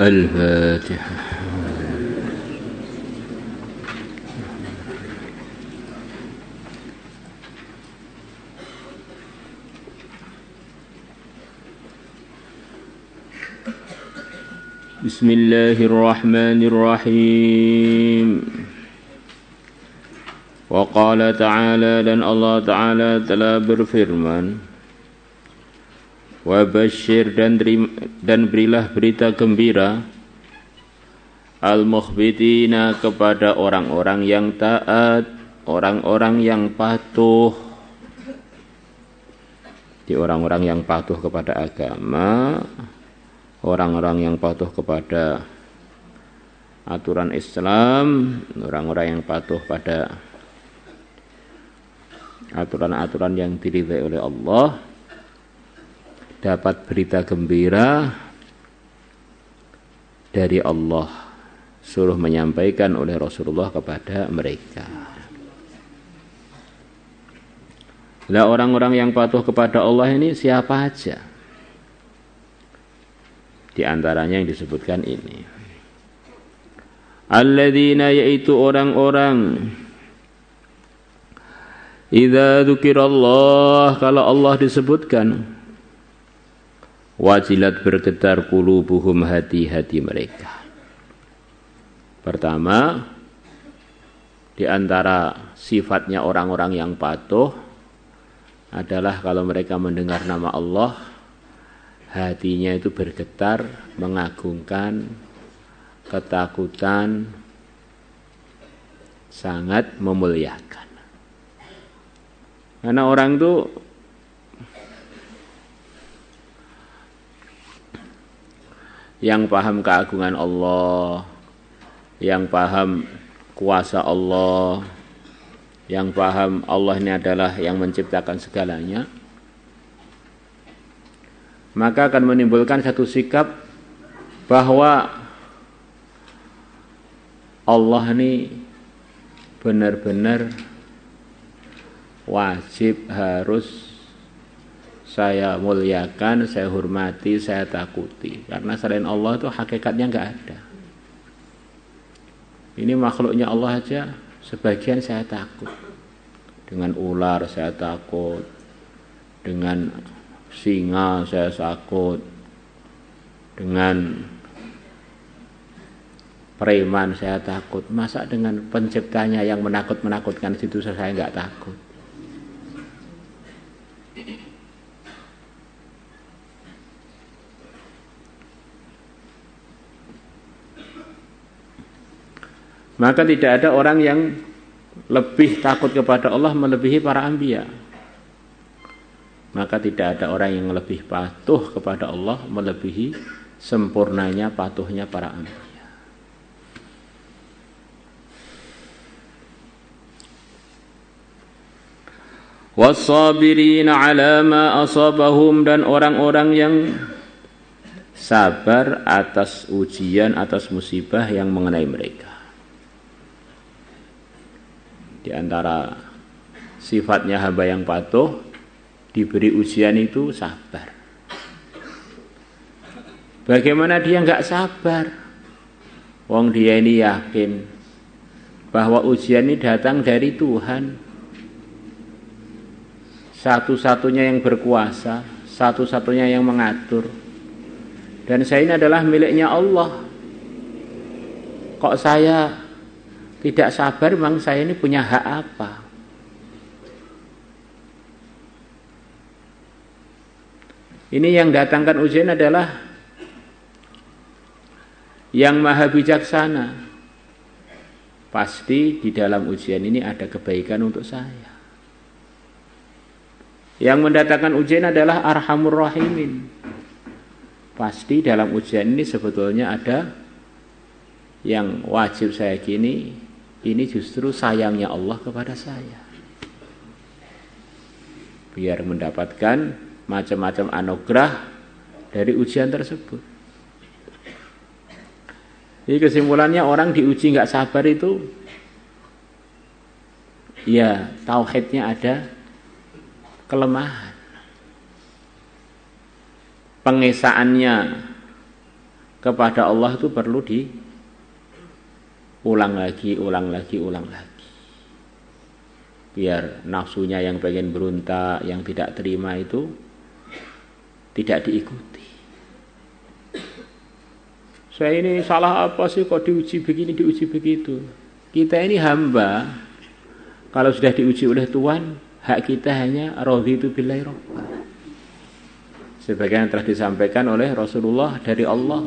الفاتحة. Bismillahirrahmanirrahim. Wa qala ta'ala, dan Allah Ta'ala telah berfirman, wa basyir, dan berilah berita gembira, al-mukhbitina, kepada orang-orang yang taat, orang-orang yang patuh. Di orang-orang yang patuh kepada agama, orang-orang yang patuh kepada aturan Islam, orang-orang yang patuh pada aturan-aturan yang diridhai oleh Allah, dapat berita gembira dari Allah, suruh menyampaikan oleh Rasulullah kepada mereka. Lah orang-orang yang patuh kepada Allah ini siapa aja? Di antaranya yang disebutkan ini, alladzina, yaitu orang-orang, idza dzukirallah, kalau Allah disebutkan, wajilat, bergetar, qulubuhum, hati-hati mereka. Pertama, di antara sifatnya orang-orang yang patuh adalah kalau mereka mendengar nama Allah, hatinya itu bergetar, mengagungkan, ketakutan, sangat memuliakan. Karena orang itu yang paham keagungan Allah, yang paham kuasa Allah, yang paham Allah ini adalah yang menciptakan segalanya, maka akan menimbulkan satu sikap bahwa Allah ini benar-benar wajib, harus saya muliakan, saya hormati, saya takuti. Karena selain Allah itu hakikatnya enggak ada. Ini makhluknya Allah aja sebagian saya takut. Dengan ular saya takut, dengan singa saya takut, dengan preman saya takut. Masa dengan penciptanya yang menakut-menakutkan situ saya enggak takut? Maka tidak ada orang yang lebih takut kepada Allah melebihi para anbiya. Maka tidak ada orang yang lebih patuh kepada Allah melebihi sempurnanya patuhnya para anbiya. Was-sabirina 'ala ma asabahum, dan orang-orang yang sabar atas ujian, atas musibah yang mengenai mereka. Di antara sifatnya hamba yang patuh, diberi ujian itu sabar. Bagaimana dia enggak sabar? Wong dia ini yakin bahwa ujian ini datang dari Tuhan, satu-satunya yang berkuasa, satu-satunya yang mengatur. Dan saya ini adalah miliknya Allah. Kok saya tidak sabar, memang saya ini punya hak apa? Ini yang datangkan ujian adalah yang maha bijaksana. Pasti di dalam ujian ini ada kebaikan untuk saya. Yang mendatangkan ujian adalah Arhamur Rahimin. Pasti dalam ujian ini sebetulnya ada yang wajib saya gini. Ini justru sayangnya Allah kepada saya, biar mendapatkan macam-macam anugerah dari ujian tersebut. Jadi kesimpulannya, orang diuji nggak sabar itu, ya tauhidnya ada kelemahan, pengesaannya kepada Allah itu perlu diulang lagi, ulang lagi, ulang lagi. Biar nafsunya yang pengen berontak, yang tidak terima itu tidak diikuti. Saya ini salah apa sih kok diuji begini, diuji begitu. Kita ini hamba, kalau sudah diuji oleh Tuhan, hak kita hanya raditu billahi rabba. Sebagaimana telah disampaikan oleh Rasulullah dari Allah.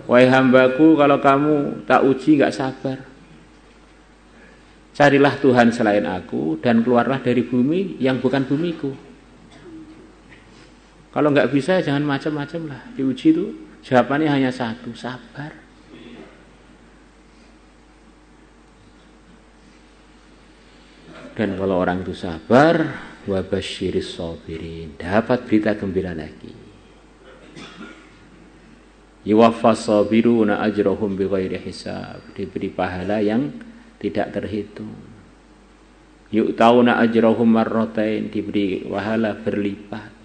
Wahai hambaku, kalau kamu tak uji gak sabar, carilah Tuhan selain aku dan keluarlah dari bumi yang bukan bumiku. Kalau nggak bisa jangan macam-macam lah. Diuji itu jawabannya hanya satu, sabar. Dan kalau orang itu sabar, wabasyiris sabirin, dapat berita gembira lagi. Yuwaffas sabiruna ajrahum bighairi hisab, diberi pahala yang tidak terhitung. Yu'tauna ajrahum marratain, diberi pahala berlipat.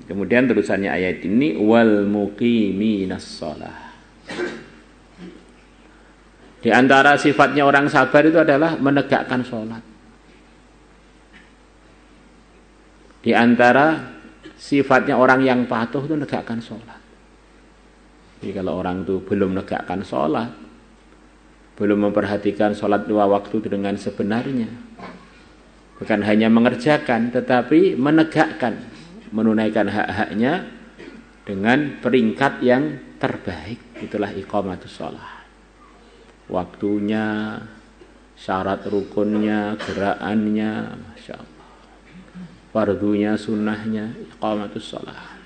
Kemudian terusannya ayat ini, wal muqiminas shalah. Di antara sifatnya orang sabar itu adalah menegakkan sholat. Di antara sifatnya orang yang patuh itu menegakkan sholat. Jadi kalau orang itu belum menegakkan sholat, belum memperhatikan sholat 2 waktu dengan sebenarnya, bukan hanya mengerjakan, tetapi menegakkan, menunaikan hak-haknya dengan peringkat yang terbaik, itulah iqamatus shalah. Waktunya, syarat rukunnya, gerakannya, Masya Allah, fardunya, sunnahnya, iqamatus shalah.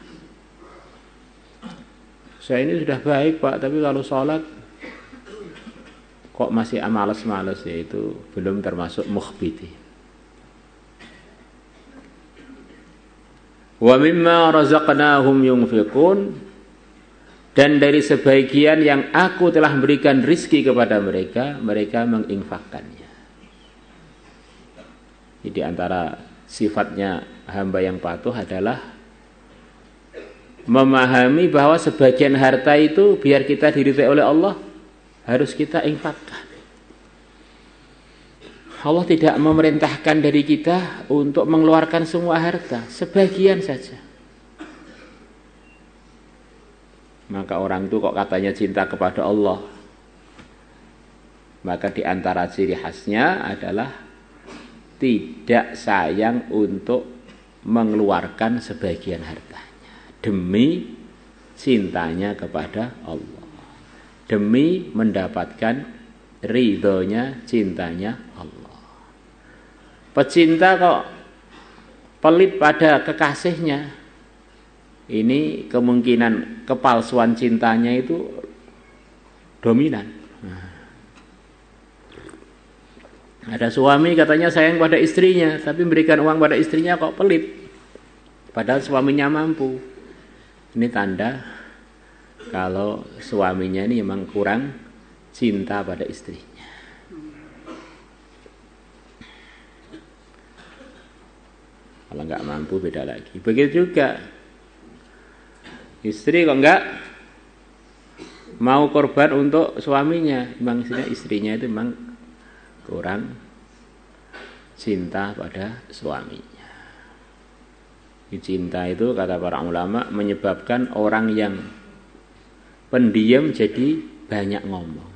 Saya ini sudah baik Pak, tapi kalau sholat kok masih malas-malas, ya itu belum termasuk mukhbiti. Wa mimma razaqnahum yunfiqun, dan dari sebagian yang aku telah berikan rizki kepada mereka, mereka menginfakkannya. Jadi antara sifatnya hamba yang patuh adalah memahami bahwa sebagian harta itu biar kita diridhai oleh Allah harus kita infakkan. Allah tidak memerintahkan dari kita untuk mengeluarkan semua harta, sebagian saja. Maka orang itu kok katanya cinta kepada Allah, maka di antara ciri khasnya adalah tidak sayang untuk mengeluarkan sebagian hartanya demi cintanya kepada Allah, demi mendapatkan ridhonya, cintanya Allah. Pecinta kok pelit pada kekasihnya, ini kemungkinan kepalsuan cintanya itu dominan. Ada suami katanya sayang pada istrinya, tapi memberikan uang pada istrinya kok pelit, padahal suaminya mampu. Ini tanda kalau suaminya ini memang kurang cinta pada istrinya. Kalau nggak mampu beda lagi. Begitu juga istri kok nggak mau korban untuk suaminya, memang istrinya itu memang kurang cinta pada suaminya. Cinta itu kata para ulama menyebabkan orang yang pendiam jadi banyak ngomong,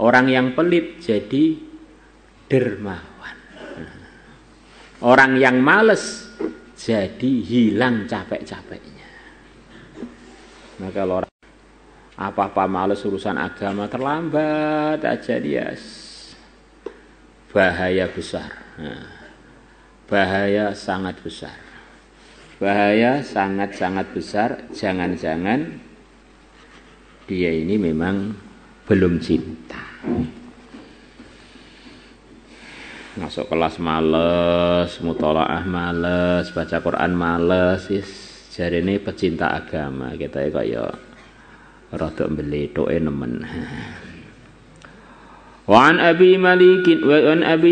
orang yang pelit jadi dermawan, orang yang malas jadi hilang capek-capeknya. Nah kalau orang apa-apa malas urusan agama, terlambat aja dia, bahaya besar. Bahaya sangat besar. Bahaya sangat-sangat besar. Jangan-jangan dia ini memang belum cinta. Masuk kelas males, mutolaah males, baca Quran males, jarene pecinta agama kita kaya rada mbletoke nemen. وعن أبي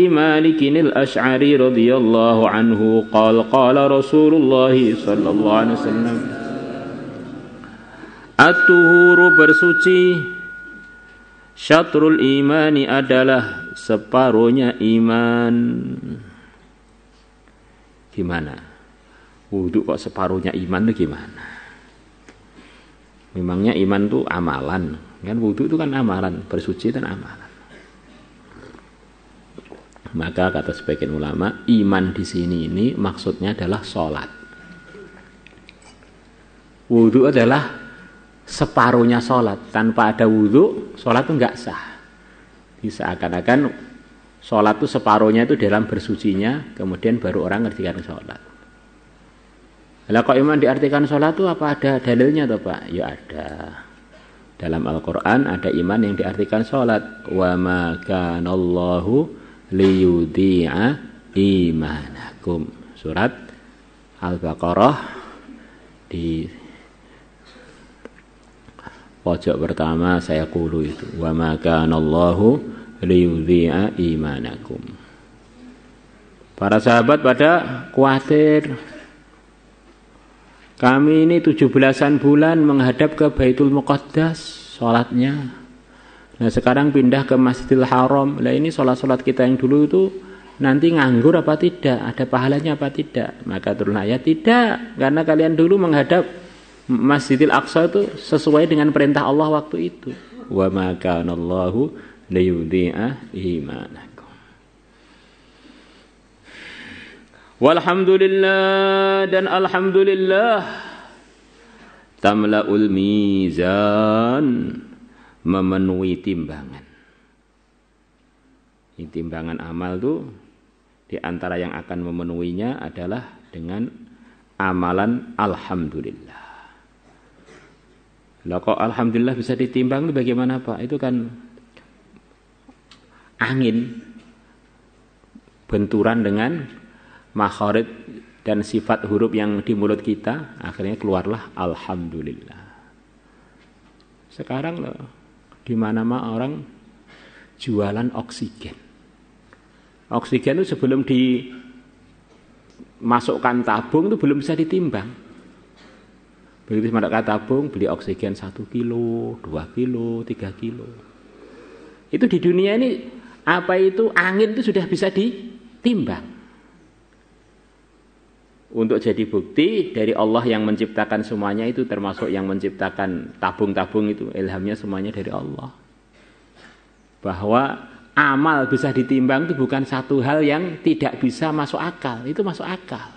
مالك الأشعري رضي الله عنه قال رسول الله صلى الله عليه وسلم at-tuhuru bersuci syatrul imani adalah separuhnya iman. Gimana? Wudu kok separuhnya iman itu gimana? Memangnya iman itu amalan, kan wudu itu kan amalan, bersuci itu amalan. Maka kata sebagian ulama, iman di sini ini maksudnya adalah sholat. Wudu adalah separuhnya sholat. Tanpa ada wudu, sholat itu enggak sah. Seakan-akan sholat itu separuhnya itu dalam bersucinya, kemudian baru orang ngertikan sholat. Lah kok iman diartikan sholat itu apa ada dalilnya toh Pak? Ya ada. Dalam Al-Quran ada iman yang diartikan sholat. Wa ma kanallahu liyudhi'a imanakum. Surat Al-Baqarah di pojok pertama saya qulu itu. Wa ma kanallahu liyudhi'a imanakum. Para sahabat pada khawatir. Kami ini 17-an bulan menghadap ke Baitul Muqaddas sholatnya. Nah sekarang pindah ke Masjidil Haram. Lah ini sholat-sholat kita yang dulu itu nanti nganggur apa tidak? Ada pahalanya apa tidak? Maka turun ayat tidak. Karena kalian dulu menghadap Masjidil Aqsa itu sesuai dengan perintah Allah waktu itu. Wa ma kanallahu liyudhi'a imanakum. Walhamdulillah dan alhamdulillah tamla'ul mizan, memenuhi timbangan. Ini timbangan amal itu di antara yang akan memenuhinya adalah dengan amalan alhamdulillah. Lah kok alhamdulillah bisa ditimbang itu bagaimana Pak? Itu kan angin benturan dengan makharid dan sifat huruf yang di mulut kita, akhirnya keluarlah alhamdulillah. Sekarang loh, di mana-mana orang jualan oksigen. Oksigen itu sebelum dimasukkan tabung itu belum bisa ditimbang. Begitu masukkan tabung, beli oksigen 1 kilo, 2 kilo, 3 kilo. Itu di dunia ini apa itu angin itu sudah bisa ditimbang. Untuk jadi bukti dari Allah yang menciptakan semuanya itu, termasuk yang menciptakan tabung-tabung itu, ilhamnya semuanya dari Allah. Bahwa amal bisa ditimbang itu bukan satu hal yang tidak bisa masuk akal, itu masuk akal.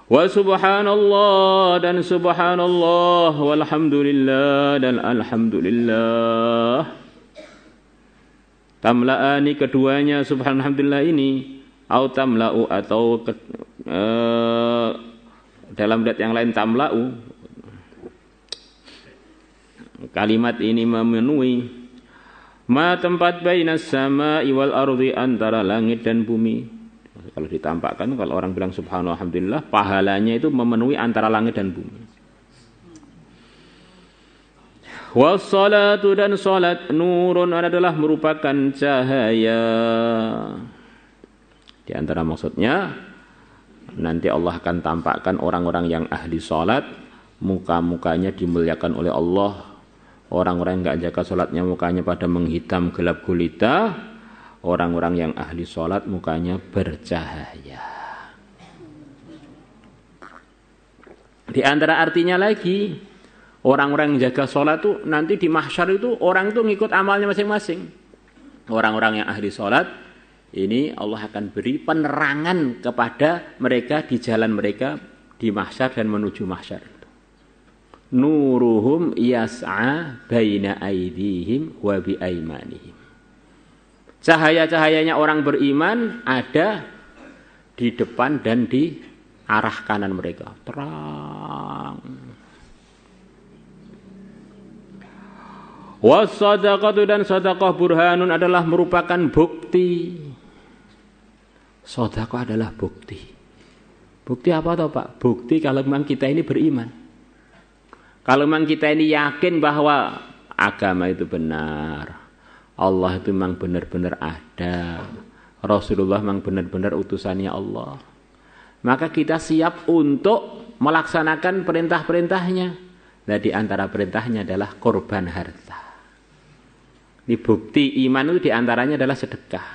Wa subhanallah dan subhanallah, walhamdulillah dan alhamdulillah. Tamla'ani keduanya subhanallah ini, au tamla'u atau dalam riwayat yang lain tamla'u. Kalimat ini memenuhi ma tempat bainas sama'i wal ardi, antara langit dan bumi. Kalau ditampakkan, kalau orang bilang subhanallah alhamdulillah, pahalanya itu memenuhi antara langit dan bumi. Wassalatu dan salat nurun adalah merupakan cahaya. Di antara maksudnya nanti Allah akan tampakkan orang-orang yang ahli salat, muka-mukanya dimuliakan oleh Allah. Orang-orang yang enggak jaga salatnya mukanya pada menghitam gelap gulita. Orang-orang yang ahli salat mukanya bercahaya. Di antara artinya lagi, orang-orang yang jaga sholat itu nanti di mahsyar itu orang itu ngikut amalnya masing-masing. Orang-orang yang ahli sholat ini Allah akan beri penerangan kepada mereka di jalan mereka di mahsyar dan menuju mahsyar itu. Nuruhum yas'a baina aydihim wa bi aymanihim. Cahaya-cahayanya orang beriman ada di depan dan di arah kanan mereka. Terang. Wassadaqatu dan sedekah burhanun adalah merupakan bukti. Sedekah adalah bukti. Bukti apa toh Pak? Bukti kalau memang kita ini beriman. Kalau memang kita ini yakin bahwa agama itu benar, Allah itu memang benar-benar ada, Rasulullah memang benar-benar utusannya Allah, maka kita siap untuk melaksanakan perintah-perintahnya. Nah, di antara perintahnya adalah korban harta. Ini bukti iman itu di antaranya adalah sedekah.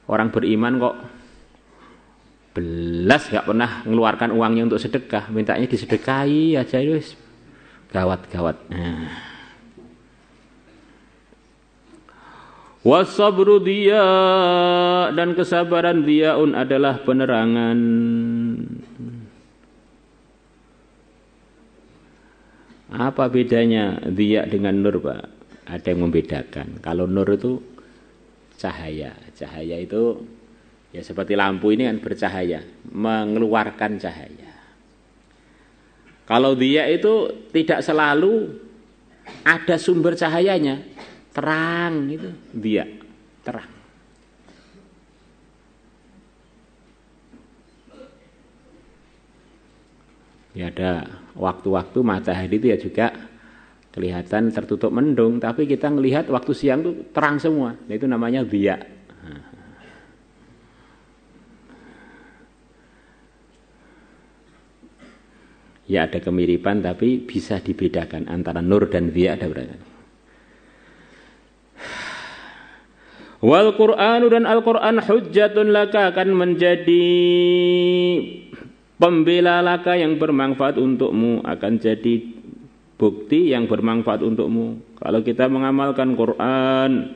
Orang beriman kok belas gak pernah mengeluarkan uangnya untuk sedekah, mintanya disedekahi aja, itu gawat-gawat. Wasabru dia, dan kesabaran diaun adalah penerangan. Apa bedanya dia dengan nur, Pak? Ada yang membedakan. Kalau nur itu cahaya. Cahaya itu ya seperti lampu ini kan bercahaya, mengeluarkan cahaya. Kalau dia itu tidak selalu ada sumber cahayanya, terang itu dia, terang. Ya ada waktu-waktu matahari itu ya juga kelihatan tertutup mendung, tapi kita melihat waktu siang itu terang semua. Itu namanya dia. Ya ada kemiripan tapi bisa dibedakan antara nur dan dia ada berapa. Wal Qur'anu, dan Al-Qur'an hujjatun laka, akan menjadi pembela laka yang bermanfaat untukmu, akan jadi bukti yang bermanfaat untukmu. Kalau kita mengamalkan Qur'an,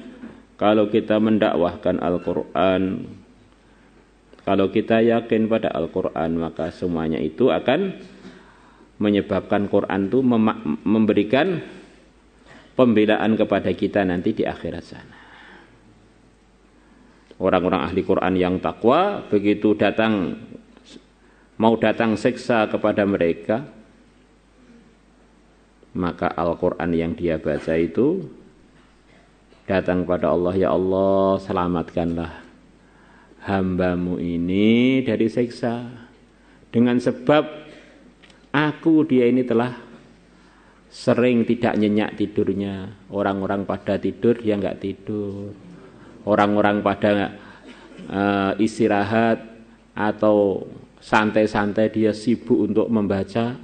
kalau kita mendakwahkan Al-Qur'an, kalau kita yakin pada Al-Qur'an, maka semuanya itu akan menyebabkan Quran itu memberikan pembelaan kepada kita nanti di akhirat sana. Orang-orang ahli Quran yang takwa, begitu mau datang siksa kepada mereka, maka Al-Quran yang dia baca itu datang pada Allah, ya Allah selamatkanlah hambamu ini dari siksa, dengan sebab aku dia ini telah sering tidak nyenyak tidurnya. Orang-orang pada tidur dia enggak tidur. Orang-orang pada istirahat atau santai-santai dia sibuk untuk membaca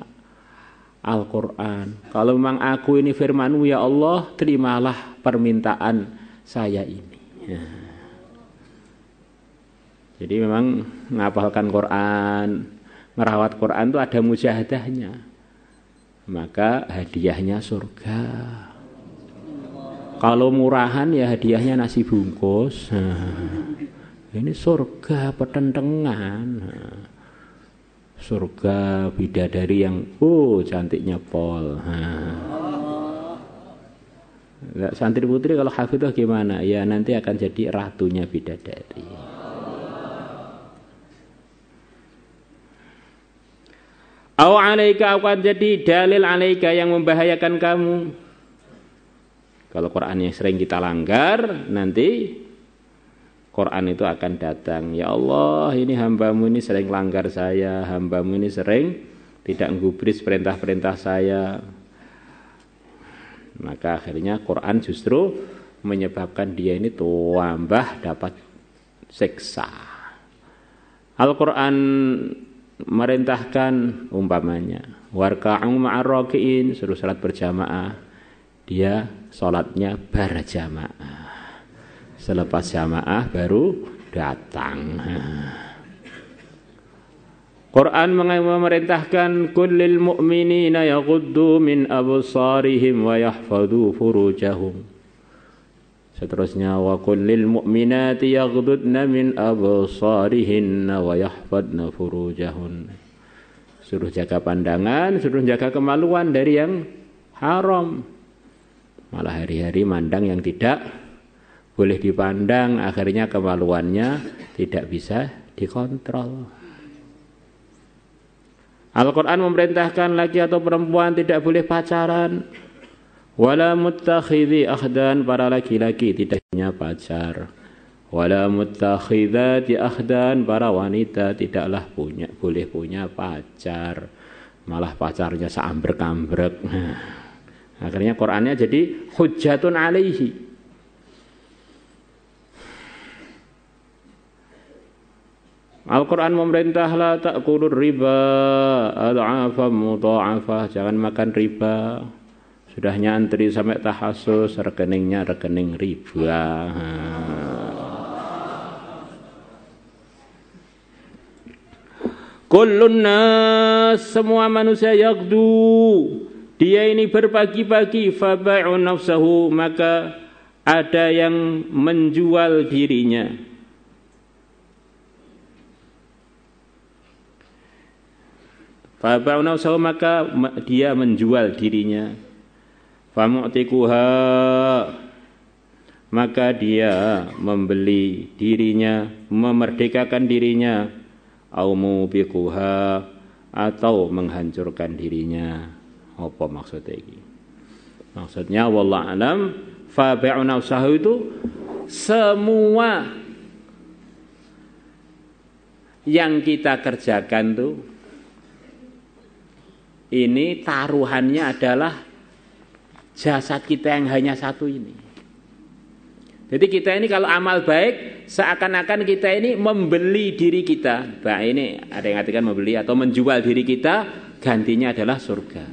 Al-Quran. Kalau memang aku ini firman-Mu ya Allah, terimalah permintaan saya ini. Ya. Jadi memang menghafalkan Quran, merawat Quran itu ada mujahadahnya, maka hadiahnya surga. Kalau murahan ya hadiahnya nasi bungkus. Ini surga petentengan, surga bidadari yang cantiknya pol. Santri putri kalau hafidhah gimana? Ya nanti akan jadi ratunya bidadari. Au alaika, akan jadi dalil alaika yang membahayakan kamu. Kalau Quran yang sering kita langgar, nanti Quran itu akan datang. Ya Allah, ini hambamu ini sering langgar saya, hambamu ini sering tidak menggubris perintah-perintah saya. Maka akhirnya Quran justru menyebabkan dia ini tambah dapat siksa. Al-Quran merintahkan umpamanya warka'u ma'ar raki'in, suruh salat berjamaah, dia salatnya berjamaah, selepas jamaah baru datang. Quran memerintahkan kullil mu'minina yaghuddu min absarihim wa yahfadhu furujahum. Seterusnya wa kullil mu'minati yaghdudna min absarihinna wa yahfadna furujahun. Suruh jaga pandangan, suruh jaga kemaluan dari yang haram. Malah hari-hari mandang yang tidak boleh dipandang, akhirnya kemaluannya tidak bisa dikontrol. Al-Quran memerintahkan laki atau perempuan tidak boleh pacaran. Wala muttakhidhi akhdan, para laki-laki tidak punya pacar. Wala muttakhidhati akhdan, para wanita tidaklah boleh punya pacar. malah pacarnya seambrek-ambrek. Akhirnya Qur'annya jadi hujjatun alaihi. Al-Quran memerintah la ta'kulur riba ad'afan mudha'afah, jangan makan riba. Sudah nyantri sampai tahasus, rekeningnya rekening riba. Kullun nas, semua manusia yaqdu, dia ini berpagi-pagi, faba'u nafsahu, maka ada yang menjual dirinya. Faba'u nafsahu, maka dia menjual dirinya. Famu'tikuha, maka dia membeli dirinya, memerdekakan dirinya. Au mubiquha, atau menghancurkan dirinya. Apa maksudnya ini? Maksudnya wallahu alam, faba'u nafsahu itu semua yang kita kerjakan tuh, ini taruhannya adalah jasad kita yang hanya satu ini. Jadi kita ini kalau amal baik, seakan-akan kita ini membeli diri kita. Bah, ini ada yang artikan membeli atau menjual diri kita, gantinya adalah surga.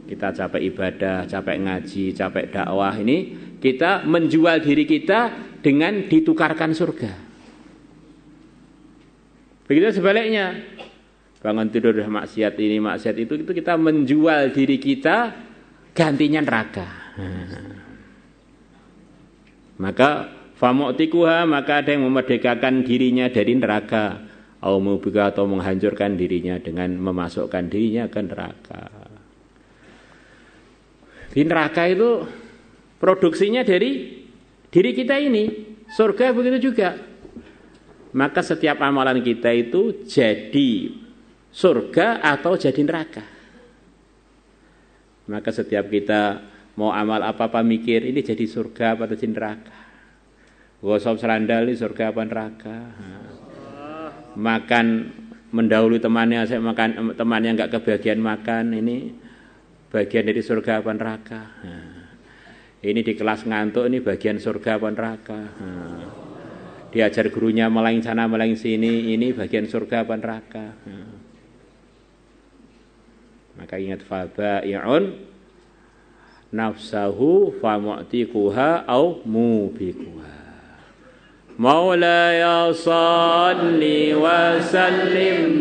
Kita capek ibadah, capek ngaji, capek dakwah, ini kita menjual diri kita dengan ditukarkan surga. Begitu sebaliknya. Bangun tidur maksiat ini, maksiat itu kita menjual diri kita, gantinya neraka. Maka famu'tikuha, maka ada yang memerdekakan dirinya dari neraka, au mubika, atau menghancurkan dirinya dengan memasukkan dirinya ke neraka. Di neraka itu produksinya dari diri kita ini. Surga begitu juga. Maka setiap amalan kita itu jadi surga atau jadi neraka. Maka setiap kita mau amal apa-apa mikir, ini jadi surga apa jadi neraka. Gosok serandal ini surga apa neraka. Makan mendahului temannya, saya makan temannya enggak kebagian makan, ini bagian dari surga apa neraka. Ini di kelas ngantuk, ini bagian surga apa neraka. Diajar gurunya melayang sana melayang sini, ini bagian surga apa neraka. Maka ingat, fabai'un nafsahu famu'tikuha au mubikuha. Maulaya salli wa sallim